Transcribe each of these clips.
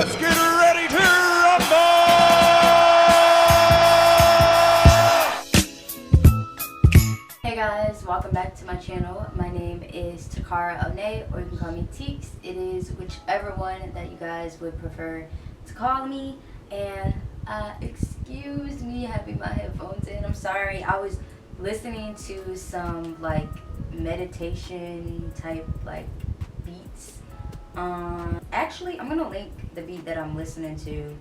Let's get ready to rumble! Hey guys, welcome back to my channel. My name is Takara, or you can call me TEEKS. It is whichever one that you guys would prefer to call me. And excuse me having my headphones in. I'm sorry. I was listening to some like meditation type like beats. Actually, I'm gonna link the beat that I'm listening to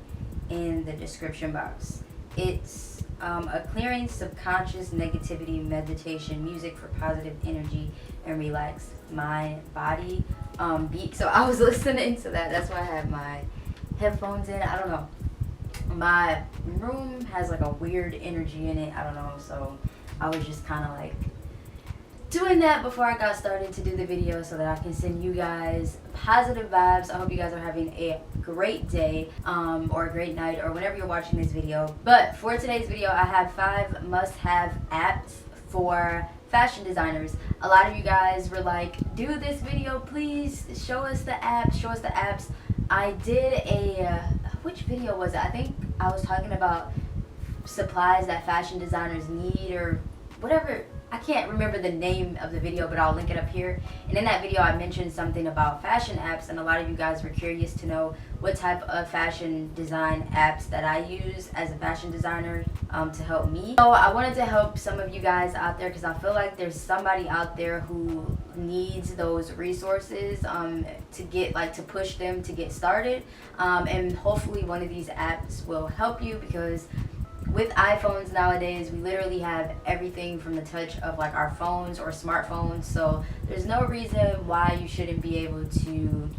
in the description box. It's a clearing subconscious negativity meditation music for positive energy and relaxed mind body beat. So I was listening to that. That's why I have my headphones in. I don't know, my room has like a weird energy in it. I don't know, so I was just kind of like doing that before I got started to do the video so that I can send you guys positive vibes. I hope you guys are having a great day or a great night or whenever you're watching this video. But for today's video, I have 5 must-have apps for fashion designers. A lot of you guys were like, do this video, please show us the apps, show us the apps. I did a, which video was it? I think I was talking about supplies that fashion designers need or whatever. I can't remember the name of the video, but I'll link it up here. And in that video, I mentioned something about fashion apps, and a lot of you guys were curious to know what type of fashion design apps that I use as a fashion designer to help me. So I wanted to help some of you guys out there because I feel like there's somebody out there who needs those resources to get to push them to get started. And hopefully one of these apps will help you because with iPhones nowadays, we literally have everything from the touch of like our phones or smartphones. So there's no reason why you shouldn't be able to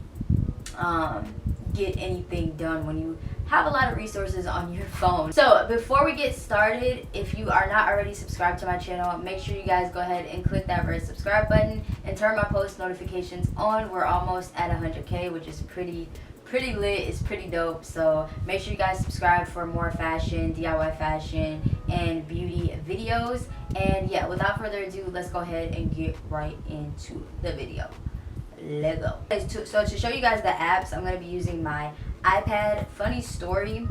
get anything done when you have a lot of resources on your phone. So before we get started, if you are not already subscribed to my channel, make sure you guys go ahead and click that red subscribe button and turn my post notifications on. We're almost at 100K, which is pretty lit. It's pretty dope. So make sure you guys subscribe for more fashion, DIY fashion, and beauty videos. And yeah, without further ado, let's go ahead and get right into the video. Let's go. So to show you guys the apps, I'm going to be using my iPad. Funny story,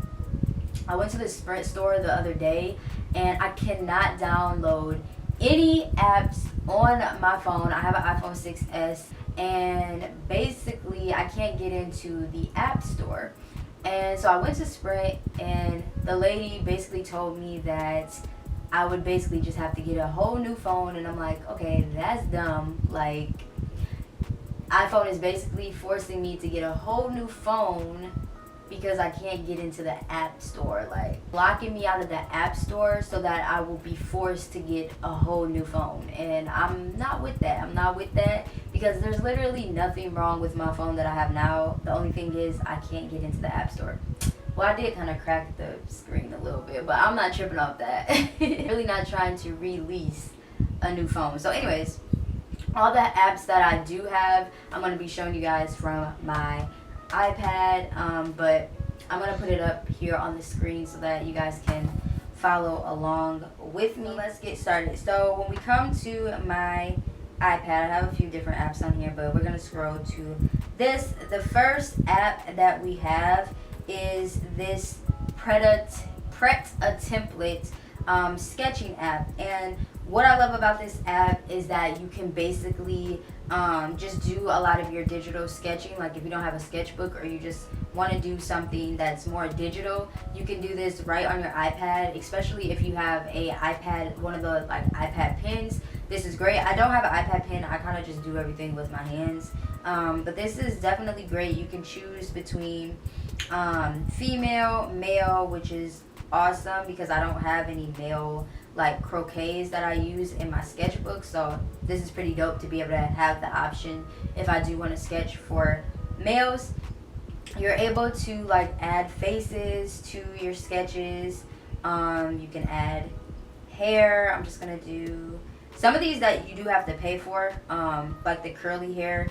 I went to the Sprint store the other day and I cannot download any apps on my phone. I have an iPhone 6s and basically I can't get into the app store. And so I went to Sprint and the lady basically told me that I would basically just have to get a whole new phone, and I'm like, okay, that's dumb. Like, iPhone is basically forcing me to get a whole new phone because I can't get into the app store, like blocking me out of the app store so that I will be forced to get a whole new phone. And I'm not with that. I'm not with that because there's literally nothing wrong with my phone that I have now. The only thing is I can't get into the app store. Well, I did kind of crack the screen a little bit, but I'm not tripping off that. Really not trying to release a new phone. So anyways, all the apps that I do have, I'm going to be showing you guys from my iPad, but I'm going to put it up here on the screen so that you guys can follow along with me. Let's get started. So when we come to my iPad, I have a few different apps on here, but we're going to scroll to this. The first app that we have is this Pret A Template sketching app. And what I love about this app is that you can basically just do a lot of your digital sketching. Like if you don't have a sketchbook or you just want to do something that's more digital, you can do this right on your iPad, especially if you have a iPad, one of the like iPad pens. This is great. I don't have an iPad pen. I kind of just do everything with my hands. But this is definitely great. You can choose between female, male, which is awesome because I don't have any male like croquets that I use in my sketchbook. So this is pretty dope to be able to have the option if I do want to sketch for males. You're able to like add faces to your sketches. You can add hair. I'm just gonna do some of these that you do have to pay for, like the curly hair.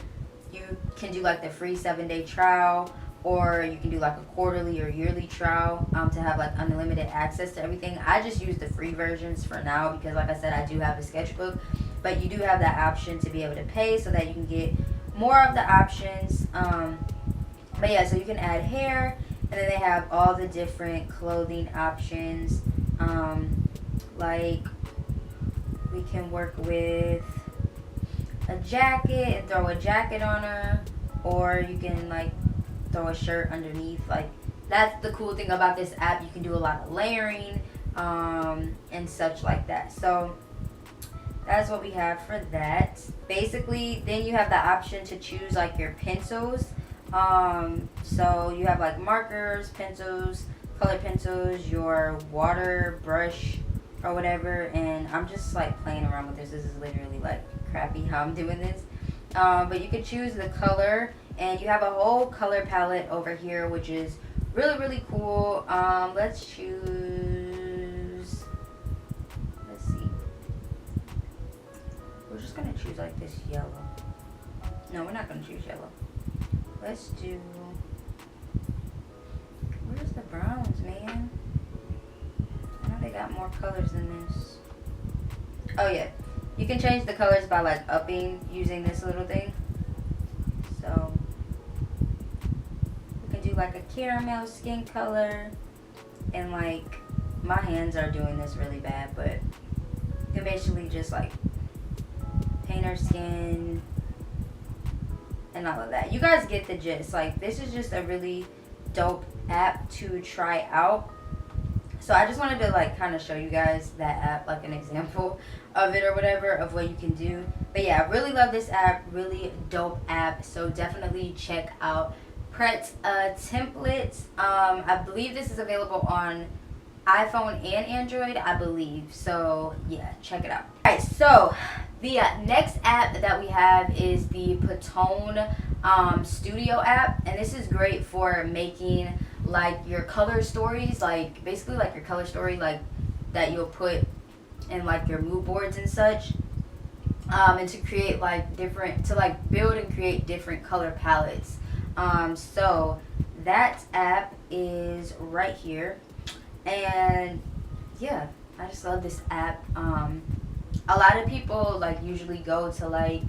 You can do like the free 7-day trial, or you can do like a quarterly or yearly trial to have like unlimited access to everything. I just use the free versions for now because like I said, I do have a sketchbook, but you do have that option to be able to pay so that you can get more of the options. But yeah, so you can add hair, and then they have all the different clothing options. Like we can work with a jacket and throw a jacket on her, or you can like throw a shirt underneath. Like that's the cool thing about this app. You can do a lot of layering and such like that. So that's what we have for that. Basically, then you have the option to choose like your pencils. So you have like markers, pencils, colored pencils, your water brush or whatever. And I'm just like playing around with this. This is literally like crappy how I'm doing this. But you can choose the color, and you have a whole color palette over here, which is really, really cool. Let's choose, let's see. We're just gonna choose like this yellow. No, we're not gonna choose yellow. Let's do, where's the browns, man? I know they got more colors than this. Oh yeah, you can change the colors by like upping using this little thing. So we can do like a caramel skin color, and like my hands are doing this really bad, but you can basically just like paint her skin and all of that. You guys get the gist. Like this is just a really dope app to try out. So I just wanted to like kind of show you guys that app, like an example of it or whatever, of what you can do. But yeah, I really love this app, really dope app. So definitely check out Pret A Template. I believe this is available on iPhone and Android, I believe. So yeah, check it out. Alright, so the next app that we have is the Pantone Studio app, and this is great for making like your color stories, like basically like your color story like that you'll put in like your mood boards and such, and to create like different, to like build and create different color palettes. So that app is right here, and yeah, I just love this app. A lot of people like usually go to like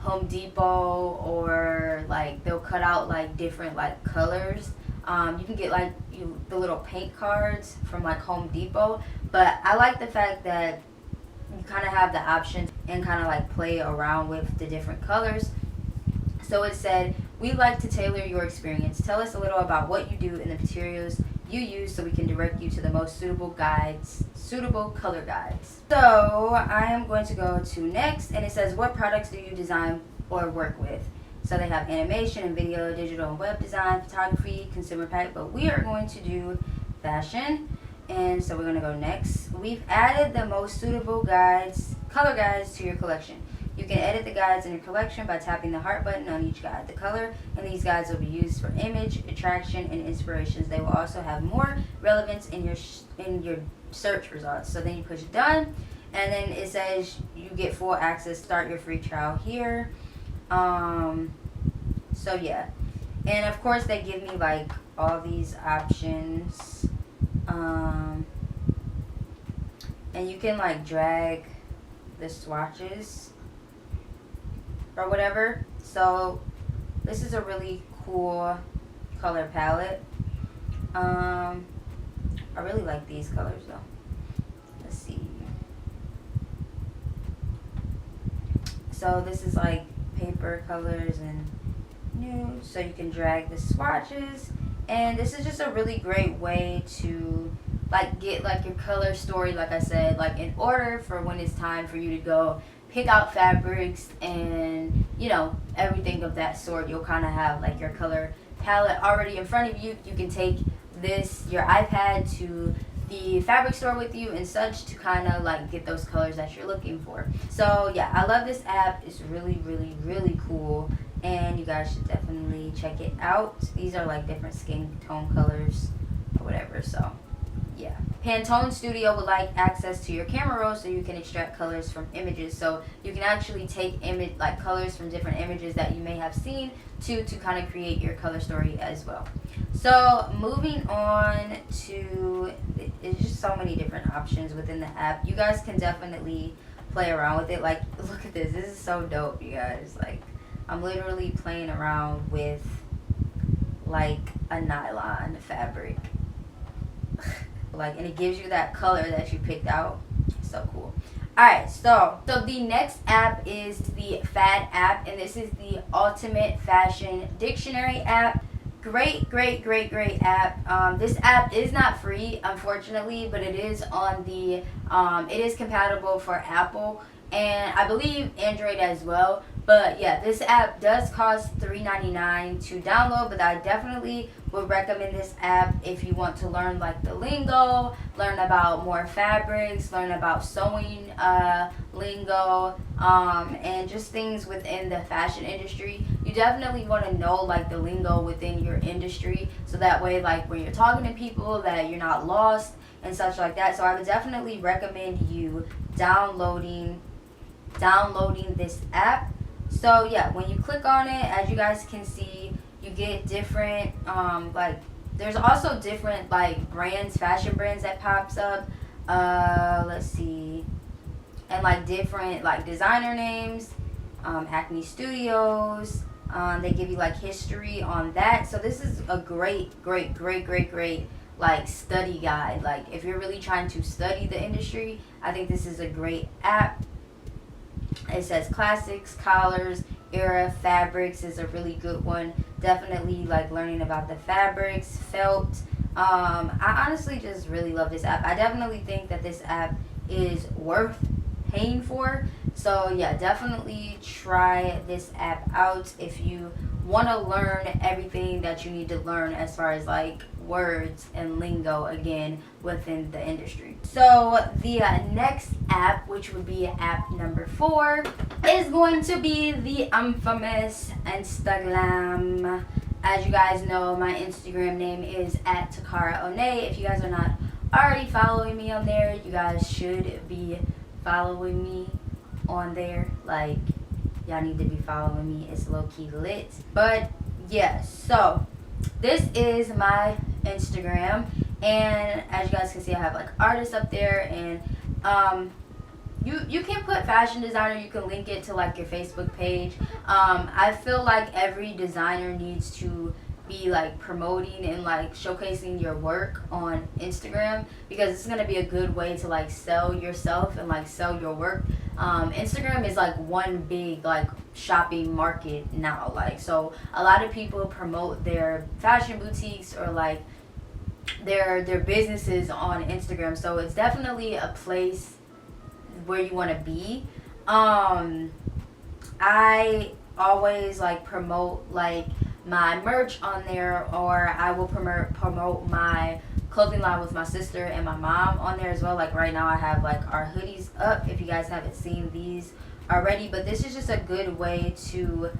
Home Depot, or like they'll cut out like different like colors. You can get like the little paint cards from like Home Depot, but I like the fact that you kind of have the option and kind of like play around with the different colors. So it said, we'd like to tailor your experience. Tell us a little about what you do and the materials you use so we can direct you to the most suitable color guides. So I am going to go to next, and it says, what products do you design or work with? So they have animation and video, digital and web design, photography, consumer pack, but we are going to do fashion. And so we're going to go next. We've added the most suitable color guides to your collection. You can edit the guides in your collection by tapping the heart button on each guide. The color in these guides will be used for image, attraction, and inspirations. They will also have more relevance in your search results. So then you push done, and then it says you get full access. Start your free trial here. So yeah, and of course they give me like all these options, and you can like drag the swatches or whatever. So this is a really cool color palette. I really like these colors though. Let's see. So this is like paper colors and nude, so you can drag the swatches, and this is just a really great way to like get like your color story, like I said, like in order for when it's time for you to go pick out fabrics and you know everything of that sort. You'll kind of have like your color palette already in front of you. You can take your iPad to the fabric store with you and such to kind of like get those colors that you're looking for. So yeah, I love this app. It's really, really, really cool, and you guys should definitely check it out. These are like different skin tone colors or whatever. So yeah, Pantone Studio would like access to your camera roll so you can extract colors from images. So you can actually take colors from different images that you may have seen to kind of create your color story as well. So moving on to, it's just so many different options within the app. You guys can definitely play around with it. Like, look at this. This is so dope, you guys. Like, I'm literally playing around with like a nylon fabric. Like, and it gives you that color that you picked out. So cool. Alright, so the next app is the Fad app, and this is the Ultimate Fashion Dictionary app. Great app. This app is not free, unfortunately, but it is on the it is compatible for Apple and I believe Android as well. But yeah, this app does cost $3.99 to download, but I definitely would recommend this app if you want to learn like the lingo, learn about more fabrics, learn about sewing lingo, and just things within the fashion industry. You definitely want to know like the lingo within your industry, so that way like when you're talking to people that you're not lost and such like that. So I would definitely recommend you downloading this app. So yeah, when you click on it, as you guys can see, you get different like there's also different like brands, fashion brands that pops up. Let's see, and like different like designer names, Acne Studios. They give you like history on that. So this is a great like study guide. Like if you're really trying to study the industry, I think this is a great app. It says classics, collars, era, fabrics is a really good one. Definitely like learning about the fabrics, felt. I honestly just really love this app. I definitely think that this app is worth paying for. So yeah, definitely try this app out if you want to learn everything that you need to learn as far as like words and lingo again within the industry. So the next app, which would be app number 4, is going to be the infamous Instagram. As you guys know, my Instagram name is at Takara One. If you guys are not already following me on there, you guys should be following me on there. Like, y'all need to be following me. It's low-key lit. But yeah, so this is my Instagram, and as you guys can see, I have like artists up there, and you can put fashion designer, you can link it to like your Facebook page. I feel like every designer needs to be like promoting and like showcasing your work on Instagram, because it's gonna be a good way to like sell yourself and like sell your work. Instagram is like one big like shopping market now, like, so a lot of people promote their fashion boutiques or like their businesses on Instagram, so it's definitely a place where you want to be. I always like promote like my merch on there, or I will promote my clothing line with my sister and my mom on there as well. Like right now I have like our hoodies up, if you guys haven't seen these already, but this is just a good way to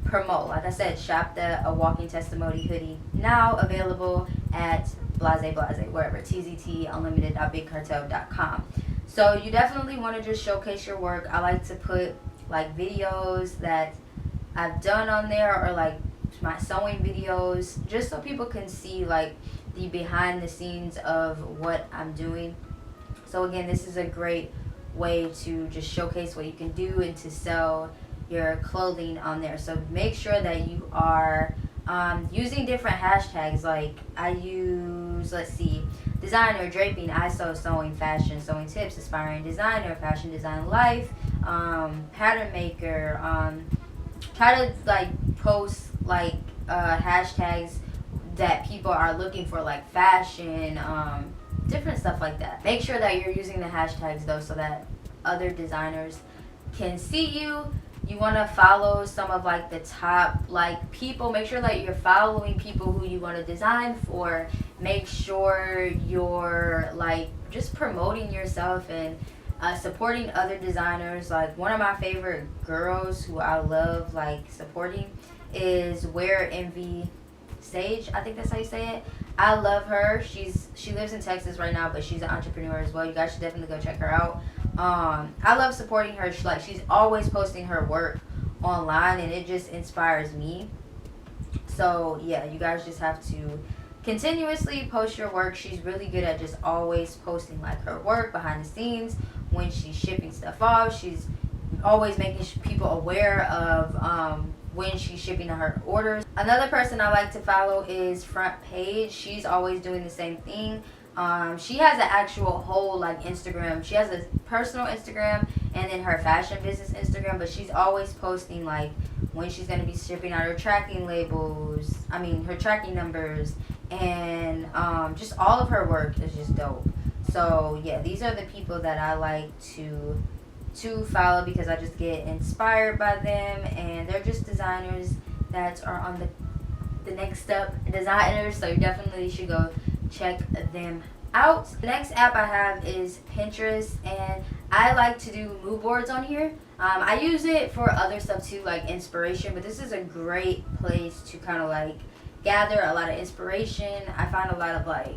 promote. Like I said, shop a walking testimony hoodie, now available at Blase wherever, TZT unlimited.bigcartel.com. So you definitely want to just showcase your work. I like to put like videos that I've done on there, or like my sewing videos, just so people can see like the behind the scenes of what I'm doing. So again, this is a great way to just showcase what you can do and to sell your clothing on there. So make sure that you are using different hashtags. Like I use, let's see, designer, draping, I sew, sewing, fashion, sewing tips, aspiring designer, fashion design life, pattern maker. Try to like post like hashtags that people are looking for, like fashion, different stuff like that. Make sure that you're using the hashtags though, so that other designers can see you. You want to follow some of like the top like people. Make sure that you're following people who you want to design for. Make sure you're like just promoting yourself and supporting other designers. Like one of my favorite girls who I love like supporting is Wear Envy Sage. I think that's how you say it. I love her. She lives in Texas right now, but she's an entrepreneur as well. You guys should definitely go check her out. I love supporting her. She's always posting her work online, and it just inspires me. So yeah, you guys just have to continuously post your work. She's really good at just always posting like her work behind the scenes when she's shipping stuff off. She's always making people aware of when she's shipping out her orders. Another person I like to follow is Front Page. She's always doing the same thing. She has an actual whole like Instagram. She has a personal Instagram and then her fashion business Instagram, but she's always posting like when she's going to be shipping out her tracking labels, her tracking numbers, and just all of her work is just dope. So yeah, these are the people that I like to follow because I just get inspired by them, and they're just designers that are on the next step designers, so you definitely should go check them out. The next app I have is Pinterest, and I like to do mood boards on here. I use it for other stuff too, like inspiration, but this is a great place to kind of like gather a lot of inspiration. I find a lot of like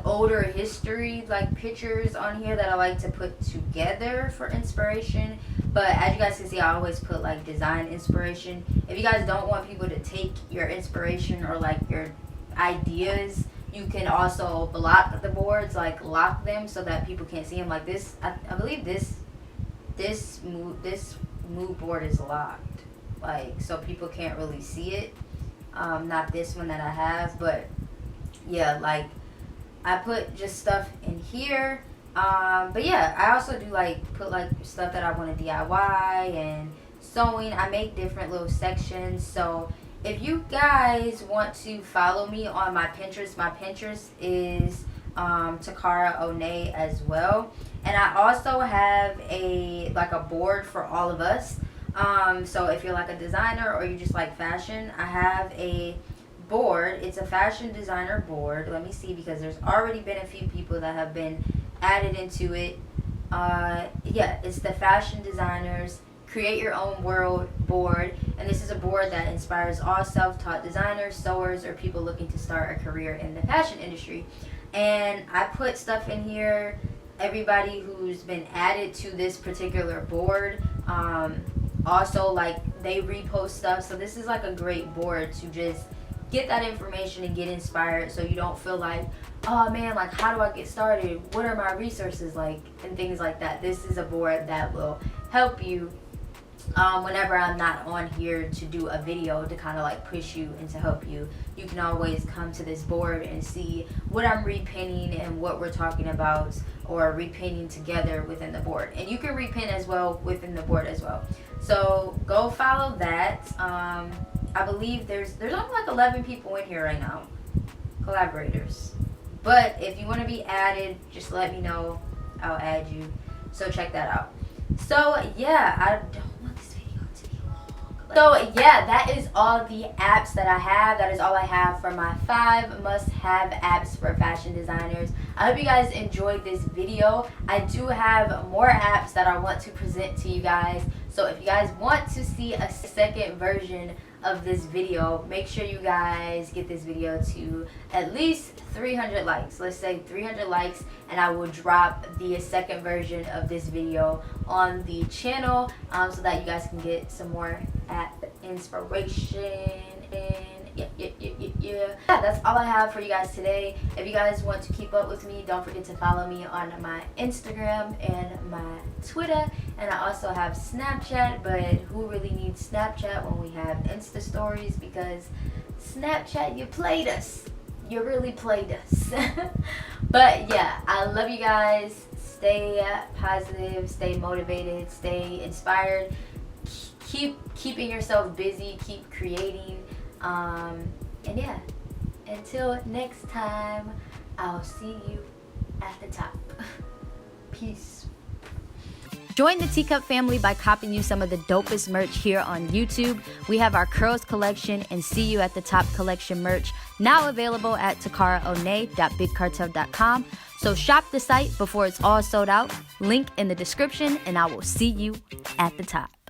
older history like pictures on here that I like to put together for inspiration. But as you guys can see, I always put like design inspiration. If you guys don't want people to take your inspiration or like your ideas, you can also block the boards, like lock them so that people can't see them. Like this, I believe this mood board is locked, like so people can't really see it. Not this one that I have, but yeah, like I put just stuff in here. But yeah, I also do like put like stuff that I want to DIY and sewing. I make different little sections. So if you guys want to follow me on my Pinterest is Takara One as well. And I also have a board for all of us. So if you're like a designer or you just like fashion, I have a board. It's a fashion designer board. Let me see, because there's already been a few people that have been added into it. Yeah, it's the Fashion Designers Create Your Own World board, and this is a board that inspires all self-taught designers, sewers, or people looking to start a career in the fashion industry. And I put stuff in here, everybody who's been added to this particular board, also like they repost stuff. So this is like a great board to just get that information and get inspired, so you don't feel like, oh man, like how do I get started, what are my resources like, and things like that. This is a board that will help you whenever I'm not on here to do a video, to kind of like push you and to help you. You can always come to this board and see what I'm repinning and what we're talking about, or repinning together within the board. And you can repin as well within the board as well. So go follow that. I believe there's only like 11 people in here right now, collaborators. But if you want to be added, just let me know. I'll add you. So check that out. So yeah, I don't want this video to be long. So yeah, that is all the apps that I have. That is all I have for my 5 must-have apps for fashion designers. I hope you guys enjoyed this video. I do have more apps that I want to present to you guys. So if you guys want to see a second version of this video, make sure you guys get this video to at least 300 likes. Let's say 300 likes, and I will drop the second version of this video on the channel, so that you guys can get some more app inspiration. And yeah, that's all I have for you guys today. If you guys want to keep up with me, don't forget to follow me on my Instagram and my Twitter. And I also have Snapchat, but who really needs Snapchat when we have Insta stories? Because Snapchat, you played us. You really played us. But yeah, I love you guys. Stay positive, stay motivated, stay inspired. Keep keeping yourself busy, keep creating. And yeah, until next time, I'll see you at the top. Peace. Join the Teacup family by copying you some of the dopest merch here on YouTube. We have our Curls collection and See You at the Top collection merch now available at takaraone.bigcartel.com. So shop the site before it's all sold out. Link in the description, and I will see you at the top.